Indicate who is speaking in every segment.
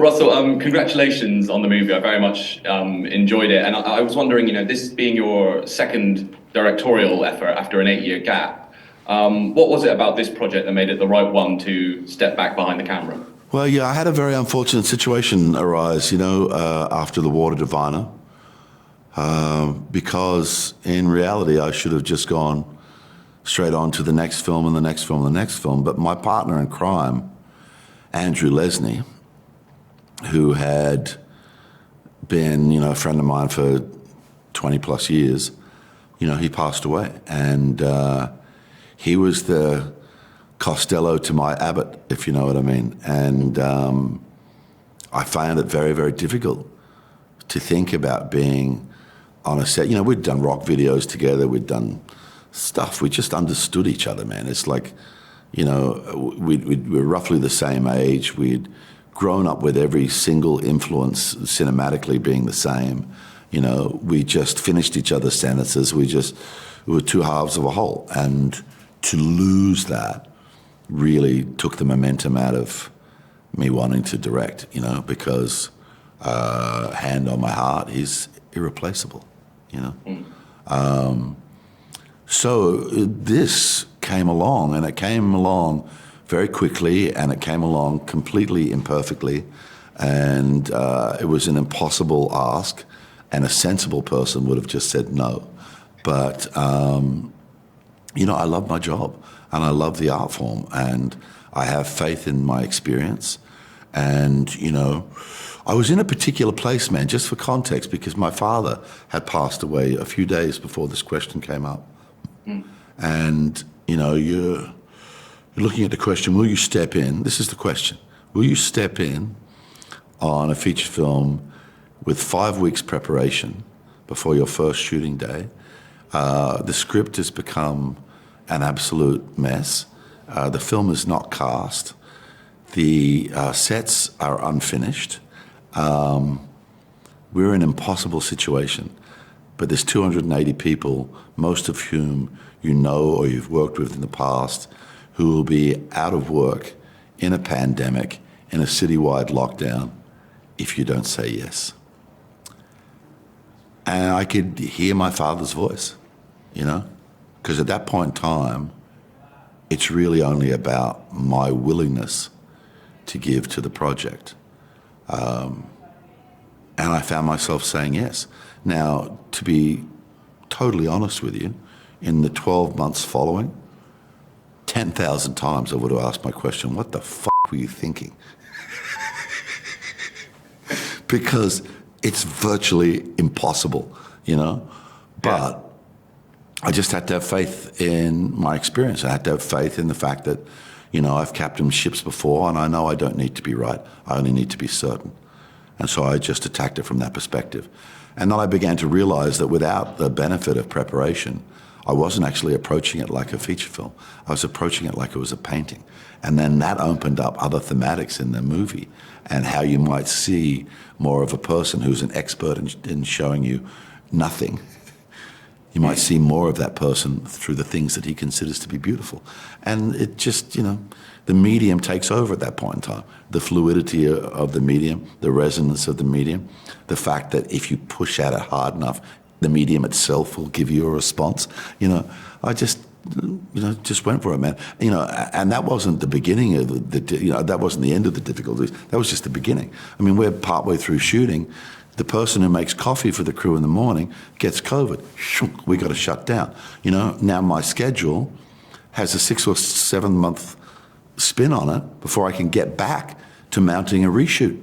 Speaker 1: Russell, congratulations on the movie. I very much enjoyed it. And I was wondering, this being your second directorial effort after an 8-year gap, what was it about this project that made it the right one to step back behind the camera?
Speaker 2: Well, yeah, I had a very unfortunate situation arise, after The Water Diviner, because in reality I should have just gone straight on to the next film and the next film and the next film. But my partner in crime, Andrew Lesney, who had been, a friend of mine for 20 plus years, he passed away. And he was the Costello to my Abbott, if you know what I mean. And I found it very, very difficult to think about being on a set. We'd done rock videos together, we'd done stuff, we just understood each other, man. It's like, we were roughly the same age, we'd grown up with every single influence cinematically being the same. We just finished each other's sentences, we were two halves of a whole. And to lose that really took the momentum out of me wanting to direct, because hand on my heart, he's irreplaceable, So this came along, and it came along very quickly, and it came along completely imperfectly, and it was an impossible ask, and a sensible person would have just said no. But, I love my job, and I love the art form, and I have faith in my experience. And, I was in a particular place, man, just for context, because my father had passed away a few days before this question came up. And, you're looking at the question, will you step in? This is the question. Will you step in on a feature film with 5 weeks preparation before your first shooting day? The script has become an absolute mess. The film is not cast. The sets are unfinished. We're in an impossible situation, but there's 280 people, most of whom you know or you've worked with in the past, who will be out of work in a pandemic, in a citywide lockdown, if you don't say yes. And I could hear my father's voice, because at that point in time, it's really only about my willingness to give to the project. And I found myself saying yes. Now, to be totally honest with you, in the 12 months following, 10,000 times I would have asked my question, what the were you thinking? Because it's virtually impossible, But I just had to have faith in my experience. I had to have faith in the fact that, I've captained ships before, and I know I don't need to be right. I only need to be certain. And so I just attacked it from that perspective. And then I began to realize that without the benefit of preparation, I wasn't actually approaching it like a feature film. I was approaching it like it was a painting. And then that opened up other thematics in the movie, and how you might see more of a person who's an expert in showing you nothing. You might see more of that person through the things that he considers to be beautiful. And it just, the medium takes over at that point in time. The fluidity of the medium, the resonance of the medium, the fact that if you push at it hard enough, the medium itself will give you a response. I just went for it, man. And that wasn't the beginning of that wasn't the end of the difficulties. That was just the beginning. I mean, we're partway through shooting. The person who makes coffee for the crew in the morning gets COVID. We got to shut down. Now my schedule has a 6 or 7 month spin on it before I can get back to mounting a reshoot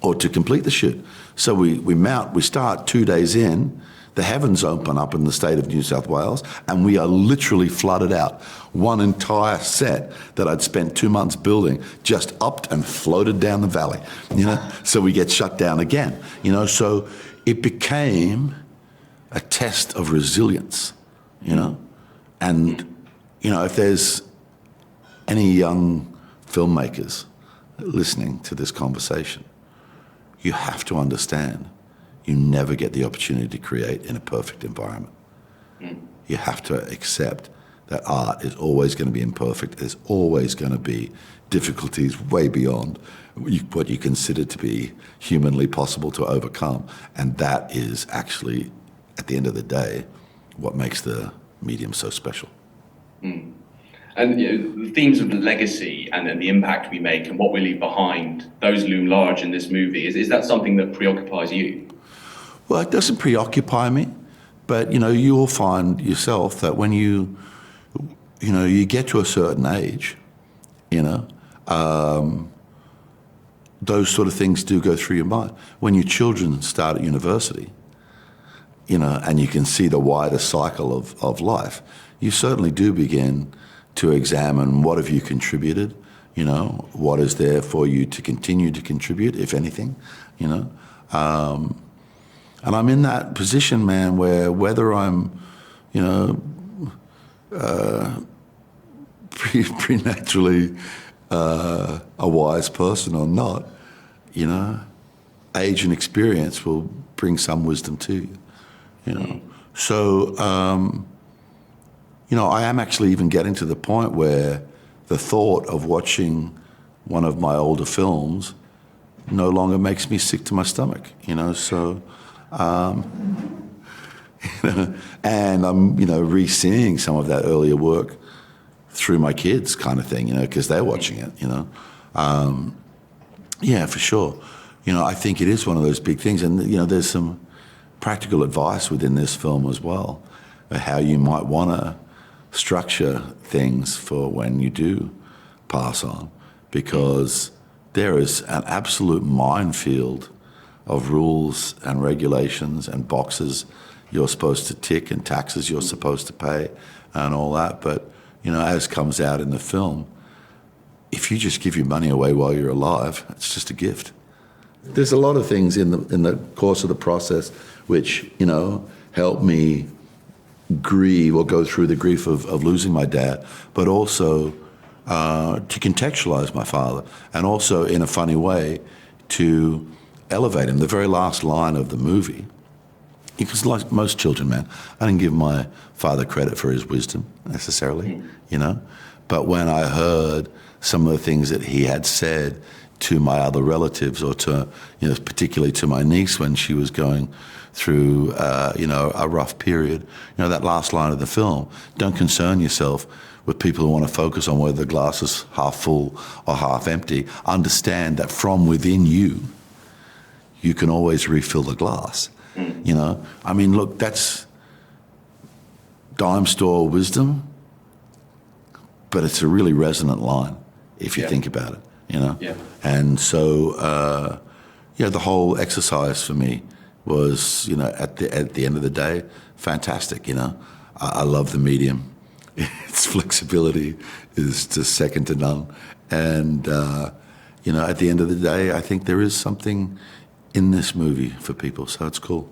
Speaker 2: or to complete the shoot. So we start 2 days in, the heavens open up in the state of New South Wales, and we are literally flooded out. One entire set that I'd spent 2 months building just upped and floated down the valley, so we get shut down again, so it became a test of resilience, and, if there's any young filmmakers listening to this conversation, you have to understand you never get the opportunity to create in a perfect environment. You have to accept that art is always going to be imperfect. There's always going to be difficulties way beyond what you consider to be humanly possible to overcome. And that is actually, at the end of the day, what makes the medium so special.
Speaker 1: And the themes of legacy and the impact we make and what we leave behind, those loom large in this movie. Is that something that preoccupies you?
Speaker 2: Well, it doesn't preoccupy me, but you'll find yourself that when you get to a certain age, those sort of things do go through your mind. When your children start at university, and you can see the wider cycle of life, you certainly do begin to examine what have you contributed, what is there for you to continue to contribute, if anything, And I'm in that position, man, where whether I'm, preternaturally a wise person or not, age and experience will bring some wisdom to you, So, I am actually even getting to the point where the thought of watching one of my older films no longer makes me sick to my stomach, So, and I'm, re-seeing some of that earlier work through my kids, kind of thing, because they're watching it, Yeah, for sure. I think it is one of those big things, and there's some practical advice within this film as well, how you might want to structure things for when you do pass on, because there is an absolute minefield of rules and regulations and boxes you're supposed to tick and taxes you're supposed to pay and all that. But, as comes out in the film, if you just give your money away while you're alive, it's just a gift. There's a lot of things in the course of the process which, help me grieve or go through the grief of losing my dad, but also to contextualize my father, and also in a funny way to elevate him. The very last line of the movie, because like most children, man, I didn't give my father credit for his wisdom necessarily, but when I heard some of the things that he had said to my other relatives, or to, particularly to my niece when she was going through, a rough period, that last line of the film, don't concern yourself with people who want to focus on whether the glass is half full or half empty. Understand that from within you, you can always refill the glass. Look, that's dime store wisdom, but it's a really resonant line if you think about it,
Speaker 1: Yeah.
Speaker 2: And so, the whole exercise for me was, at the end of the day, fantastic. I love the medium. Its flexibility is just second to none. And, at the end of the day, I think there is something in this movie for people, so it's cool.